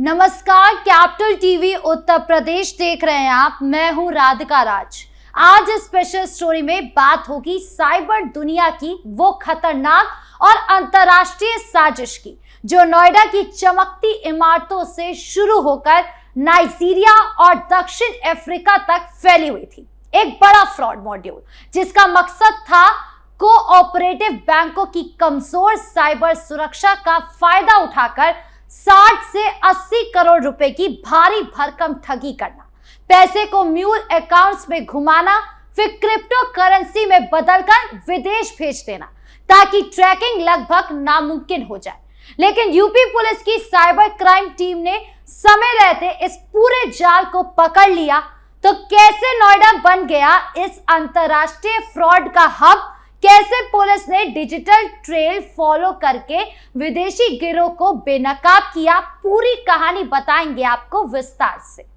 नमस्कार, capital TV Uttar Pradesh देख रहे हैं आप। मैं हूं राधिका राज। आज इस स्पेशल स्टोरी में बात होगी साइबर दुनिया की वो खतरनाक और अंतरराष्ट्रीय साजिश की, जो नोएडा की चमकती इमारतों से शुरू होकर नाइजीरिया और दक्षिण अफ्रीका तक फैली हुई थी। एक बड़ा फ्रॉड मॉड्यूल जिसका मकसद था कोऑपरेटिव बैंकों की कमजोर साइबर सुरक्षा का फायदा उठाकर 60 से 80 करोड़ रुपए की भारी भरकम ठगी करना, पैसे को म्यूल अकाउंट्स में घुमाना, फिर क्रिप्टो करेंसी में बदलकर विदेश भेज देना ताकि ट्रैकिंग लगभग नामुमकिन हो जाए। लेकिन यूपी पुलिस की साइबर क्राइम टीम ने समय रहते इस पूरे जाल को पकड़ लिया। तो कैसे नोएडा बन गया इस अंतरराष्ट्रीय फ्रॉड का हब, कैसे पुलिस ने डिजिटल ट्रेल फॉलो करके विदेशी गिरोह को बेनकाब किया, पूरी कहानी बताएंगे आपको विस्तार से।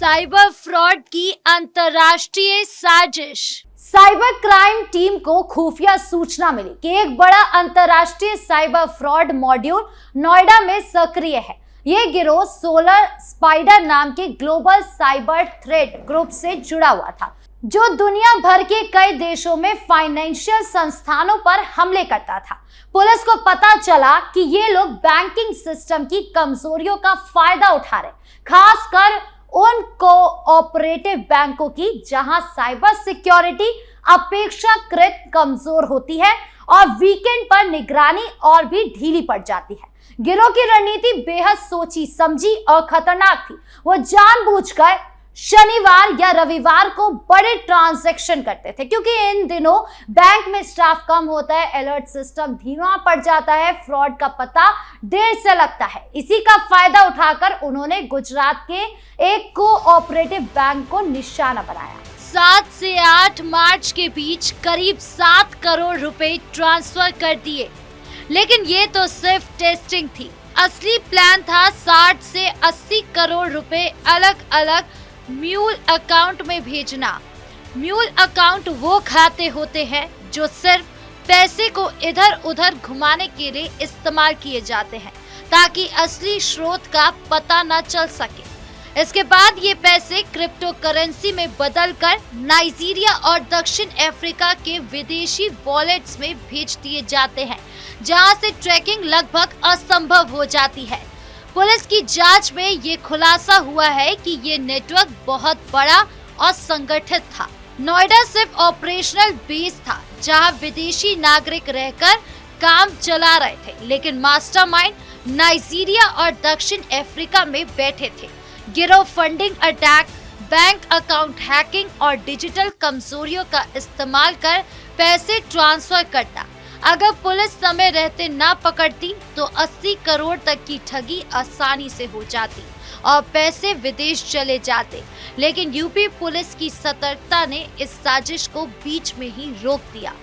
साइबर फ्रॉड की अंतरराष्ट्रीय साजिश। साइबर क्राइम टीम को खुफिया सूचना मिली कि एक बड़ा अंतरराष्ट्रीय साइबर फ्रॉड मॉड्यूल नोएडा में सक्रिय है। ये गिरोह सोलर स्पाइडर नाम के ग्लोबल साइबर थ्रेट ग्रुप से जुड़ा हुआ था, जो दुनिया भर के कई देशों में फाइनेंशियल संस्थानों पर हमले करता था। पुलिस को पता चला कि ये लोग बैंकिंग सिस्टम की कमजोरियों का फायदा उठा रहे, खासकर उन कोऑपरेटिव बैंकों की जहां साइबर सिक्योरिटी अपेक्षाकृत कमजोर होती है और वीकेंड पर निगरानी और भी ढीली पड़ जाती है। गिरोह की रणनीति बेहद सोची समझी और खतरनाक थी। वो जानबूझकर शनिवार या रविवार को बड़े ट्रांजैक्शन करते थे, क्योंकि इन दिनों बैंक में स्टाफ कम होता है, अलर्ट सिस्टम धीमा पड़ जाता है, फ्रॉड का पता देर से लगता है। इसी का फायदा उठाकर उन्होंने गुजरात के एक कोऑपरेटिव बैंक को निशाना बनाया। 7 से 8 मार्च के बीच करीब 7 करोड़ रुपए ट्रांसफर कर दिए। लेकिन ये तो सिर्फ टेस्टिंग थी। असली प्लान था 60 से 80 करोड़ रुपए अलग अलग म्यूल अकाउंट में भेजना। म्यूल अकाउंट वो खाते होते हैं जो सिर्फ पैसे को इधर उधर घुमाने के लिए इस्तेमाल किए जाते हैं, ताकि असली स्रोत का पता न चल सके। इसके बाद ये पैसे क्रिप्टो करेंसी में बदलकर नाइजीरिया और दक्षिण अफ्रीका के विदेशी वॉलेट्स में भेज दिए जाते हैं, जहां से ट्रैकिंग लगभग असंभव हो जाती है। पुलिस की जांच में ये खुलासा हुआ है कि ये नेटवर्क बहुत बड़ा और संगठित था। नोएडा सिर्फ ऑपरेशनल बेस था, जहां विदेशी नागरिक रहकर काम चला रहे थे, लेकिन मास्टरमाइंड नाइजीरिया और दक्षिण अफ्रीका में बैठे थे। गिरोह funding attack, bank account hacking और डिजिटल कमजोरियों का इस्तेमाल कर पैसे ट्रांसफर करता। अगर पुलिस समय रहते ना पकड़ती तो 80 करोड़ तक की ठगी आसानी से हो जाती और पैसे विदेश चले जाते। लेकिन यूपी पुलिस की सतर्कता ने इस साजिश को बीच में ही रोक दिया।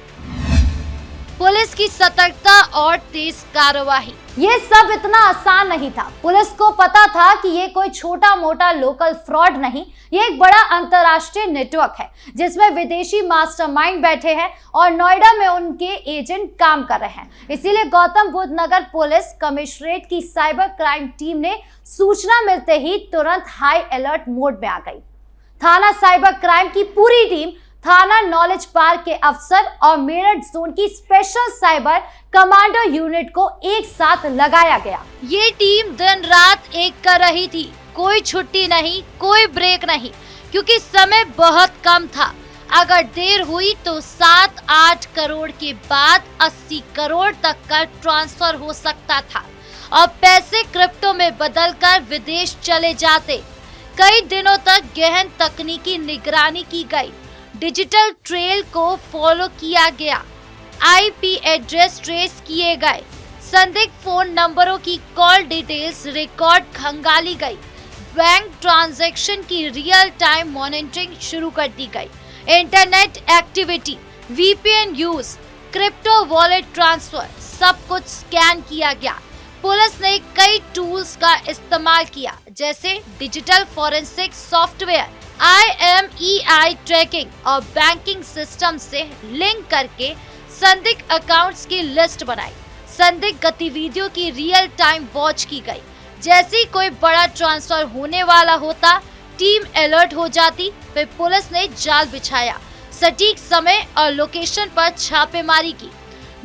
पुलिस की सतर्कता और तेज कार्रवाई। ये सब इतना आसान नहीं था। पुलिस को पता था कि ये कोई छोटा मोटा लोकल फ्रॉड नहीं, ये एक बड़ा अंतरराष्ट्रीय नेटवर्क है जिसमें विदेशी मास्टरमाइंड बैठे हैं और नोएडा में उनके एजेंट काम कर रहे हैं। इसीलिए गौतम बुद्ध नगर पुलिस कमिश्नरेट की साइबर क्राइम टीम ने सूचना मिलते ही तुरंत हाई अलर्ट मोड में आ गई। थाना साइबर क्राइम की पूरी टीम, थाना नॉलेज पार्क के अफसर और मेरठ जोन की स्पेशल साइबर कमांडो यूनिट को एक साथ लगाया गया। ये टीम दिन रात एक कर रही थी, कोई छुट्टी नहीं, कोई ब्रेक नहीं, क्योंकि समय बहुत कम था। अगर देर हुई तो 7-8 करोड़ के बाद 80 करोड़ तक का ट्रांसफर हो सकता था और पैसे क्रिप्टो में बदलकर विदेश चले जाते। कई दिनों तक गहन तकनीकी निगरानी की गई, डिजिटल ट्रेल को फॉलो किया गया, आईपी एड्रेस ट्रेस किए गए, संदिग्ध फोन नंबरों की कॉल डिटेल्स रिकॉर्ड खंगाली गई, बैंक ट्रांजैक्शन की रियल टाइम मॉनिटरिंग शुरू कर दी गई, internet activity, VPN use, crypto wallet transfer, सब कुछ स्कैन किया गया। पुलिस ने कई टूल्स का इस्तेमाल किया, जैसे digital forensic software, IMEI tracking और बैंकिंग सिस्टम से लिंक करके संदिग्ध अकाउंट्स की लिस्ट बनाई। संदिग्ध गतिविधियों की रियल टाइम वॉच की गई। जैसे ही कोई बड़ा ट्रांसफर होने वाला होता, टीम अलर्ट हो जाती। फिर पुलिस ने जाल बिछाया, सटीक समय और लोकेशन पर छापेमारी की।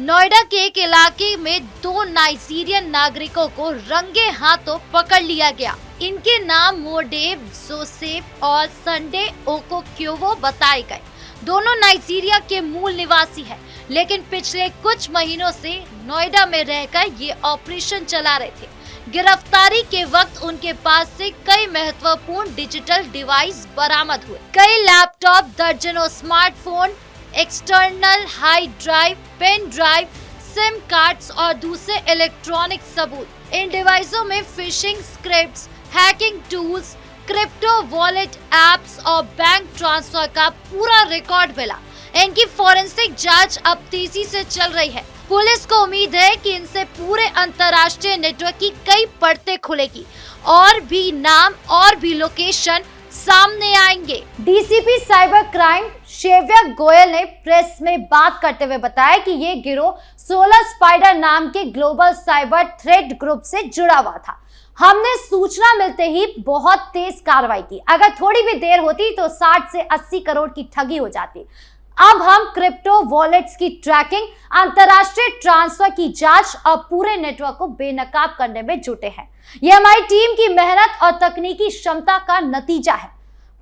नोएडा के एक इलाके में 2 नाइजीरियन नागरिकों को रंगे हाथों पकड़ लिया गया। इनके नाम मोडेव जोसेफ और संडे ओकोक्योवो बताए गए। दोनों नाइजीरिया के मूल निवासी हैं, लेकिन पिछले कुछ महीनों से नोएडा में रहकर ये ऑपरेशन चला रहे थे। गिरफ्तारी के वक्त उनके पास से कई महत्वपूर्ण डिजिटल डिवाइस बरामद हुए। कई लैपटॉप, दर्जनों smartphone, external hard drive, pen drive, sim cards और दूसरे इलेक्ट्रॉनिक सबूत। इन डिवाइसों में phishing scripts, hacking tools, crypto wallet apps और बैंक ट्रांसफर का पूरा रिकॉर्ड मिला। इनकी फॉरेंसिक जांच अब तेजी से चल रही है। पुलिस को उम्मीद है कि इनसे पूरे अंतर्राष्ट्रीय नेटवर्क की कई परतें खुलेगी और भी नाम और भी लोकेशन सामने आएंगे। DCP cyber crime Shaivya Goyal ने प्रेस में बात करते हुए बताया कि ये गिरोह 16 स्पाइडर नाम के ग्लोबल साइबर थ्रेट ग्रुप से जुड़ा हुआ था। हमने सूचना मिलते ही बहुत तेज कार्रवाई की। अगर थोड़ी भी देर होती तो 60 से 80 करोड़ की ठगी हो जाती। अब हम क्रिप्टो वॉलेट्स की ट्रैकिंग, अंतर्राष्ट्रीय ट्रांसफर की जांच और पूरे नेटवर्क को बेनकाब करने में जुटे हैं। यह हमारी टीम की मेहनत और तकनीकी क्षमता का नतीजा है।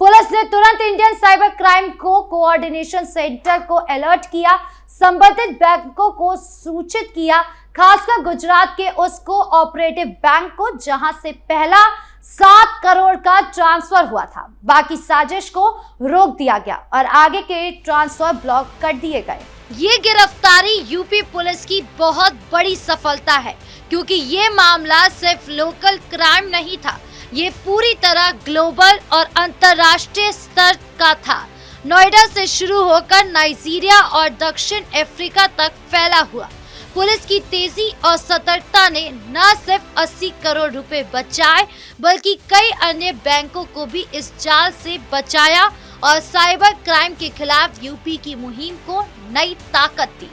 पुलिस ने तुरंत Indian cyber crime coordination centre को अलर्ट किया, संबंधित बैंकों को सूचित किया, खासकर गुजरात के उस कोऑपरेटिव बैंक को जहां से पहला 7 करोड़ का ट्रांसफर हुआ था। बाकी साजिश को रोक दिया गया और आगे के ट्रांसफर ब्लॉक कर दिए गए। ये गिरफ्तारी यूपी पुलिस की बहुत बड़ी सफलता है, क्योंकि ये मामला सिर्फ लोकल क्राइम नहीं था, ये पूरी तरह ग्लोबल और अंतर्राष्ट्रीय स्तर का था। नोएडा से शुरू होकर नाइजीरिया और दक्षिण अफ्रीका तक फैला हुआ। पुलिस की तेजी और सतर्कता ने न सिर्फ 80 करोड़ रुपए बचाए, बल्कि कई अन्य बैंकों को भी इस जाल से बचाया और साइबर क्राइम के खिलाफ यूपी की मुहिम को नई ताकत दी।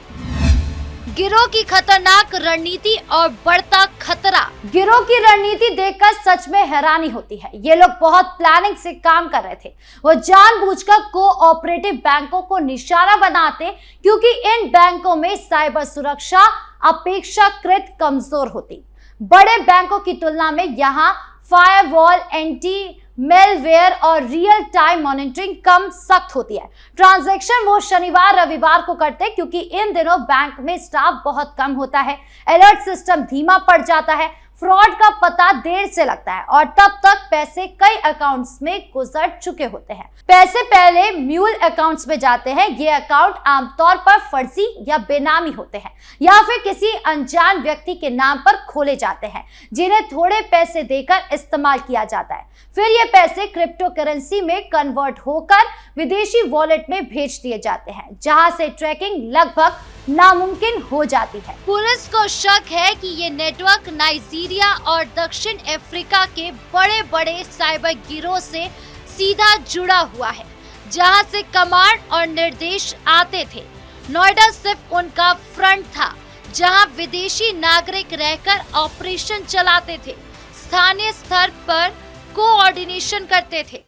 गिरोह की खतरनाक रणनीति और बढ़ता खतरा। गिरोह की रणनीति देखकर सच में हैरानी होती है। ये लोग बहुत प्लानिंग से काम कर रहे थे। वो जानबूझकर कोऑपरेटिव बैंकों को निशाना बनाते, क्योंकि इन बैंकों में साइबर सुरक्षा अपेक्षाकृत कमजोर होती। बड़े बैंकों की तुलना में यहाँ फायरवॉल, एंटी मेलवेयर और रियल टाइम मॉनिटरिंग कम सख्त होती है। ट्रांजैक्शन वो शनिवार रविवार को करते, क्योंकि इन दिनों बैंक में स्टाफ बहुत कम होता है। अलर्ट सिस्टम धीमा पड़ जाता है, फ्रॉड का पता देर से लगता है और तब तक पैसे कई अकाउंट्स में गुजर चुके होते हैं। पैसे पहले म्यूल अकाउंट्स में जाते हैं। ये अकाउंट आमतौर पर फर्जी या बेनामी होते हैं या फिर किसी अनजान व्यक्ति के नाम पर खोले जाते हैं, जिन्हें थोड़े पैसे देकर इस्तेमाल किया जाता है। फिर ये पैसे क्रिप्टो करेंसी में कन्वर्ट होकर विदेशी वॉलेट में भेज दिए जाते हैं, जहां से ट्रैकिंग लगभग नामुमकिन हो जाती है। पुलिस को शक है कि ये नेटवर्क नाइजीरिया और दक्षिण अफ्रीका के बड़े बड़े साइबर गिरोह से सीधा जुड़ा हुआ है, जहां से कमांड और निर्देश आते थे। नोएडा सिर्फ उनका फ्रंट था, जहां विदेशी नागरिक रहकर ऑपरेशन चलाते थे, स्थानीय स्तर पर कोऑर्डिनेशन करते थे।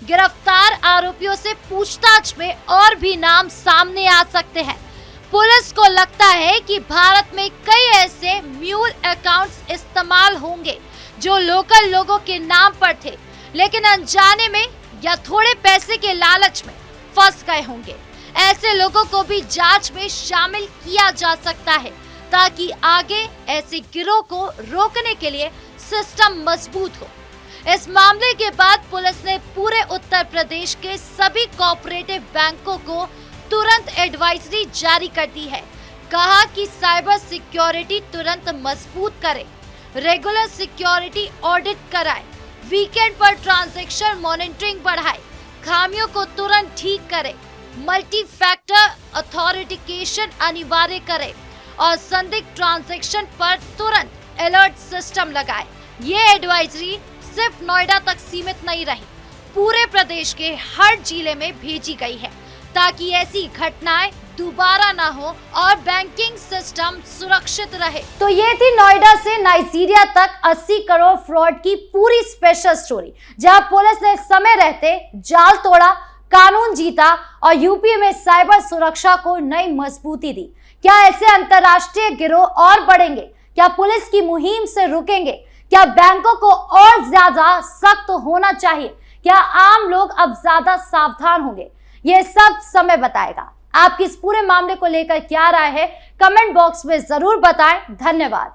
गिरफ्तार आरोपियों से पूछताछ में और भी नाम सामने आ सकते हैं। पुलिस को लगता है कि भारत में कई ऐसे म्यूल अकाउंट्स इस्तेमाल होंगे जो लोकल लोगों के नाम पर थे, लेकिन अनजाने में या थोड़े पैसे के लालच में फंस गए होंगे। ऐसे लोगों को भी जांच में शामिल किया जा सकता है, ताकि आगे ऐसे गिरोह को रोकने के लिए सिस्टम मजबूत हो। इस मामले के बाद पुलिस ने पूरे उत्तर प्रदेश के सभी कोऑपरेटिव बैंकों को तुरंत एडवाइजरी जारी कर दी है। कहा कि साइबर सिक्योरिटी तुरंत मजबूत करे, रेगुलर सिक्योरिटी ऑडिट कराए, वीकेंड पर ट्रांजैक्शन मॉनिटरिंग बढ़ाए, खामियों को तुरंत ठीक करे, मल्टी फैक्टर ऑथेंटिकेशन अनिवार्य करे और संदिग्ध ट्रांजैक्शन पर तुरंत अलर्ट सिस्टम लगाए। ये एडवाइजरी सिर्फ नोएडा तक सीमित नहीं रही, पूरे प्रदेश के हर जिले में भेजी गई है ताकि ऐसी घटनाएं दोबारा ना हो और बैंकिंग सिस्टम सुरक्षित रहे। तो ये थी नोएडा से नाइजीरिया तक 80 करोड़ फ्रॉड की पूरी स्पेशल स्टोरी, जहां पुलिस ने समय रहते जाल तोड़ा, कानून जीता और यूपी में साइबर सुरक्षा को नई मजबूती दी। क्या ऐसे अंतरराष्ट्रीय गिरोह और बढ़ेंगे? क्या पुलिस की मुहिम से रुकेंगे? क्या बैंकों को और ज्यादा सख्त होना चाहिए? क्या आम लोग अब ज्यादा सावधान होंगे? ये सब समय बताएगा। आपकी इस पूरे मामले को लेकर क्या राय है, कमेंट बॉक्स में जरूर बताएं। धन्यवाद।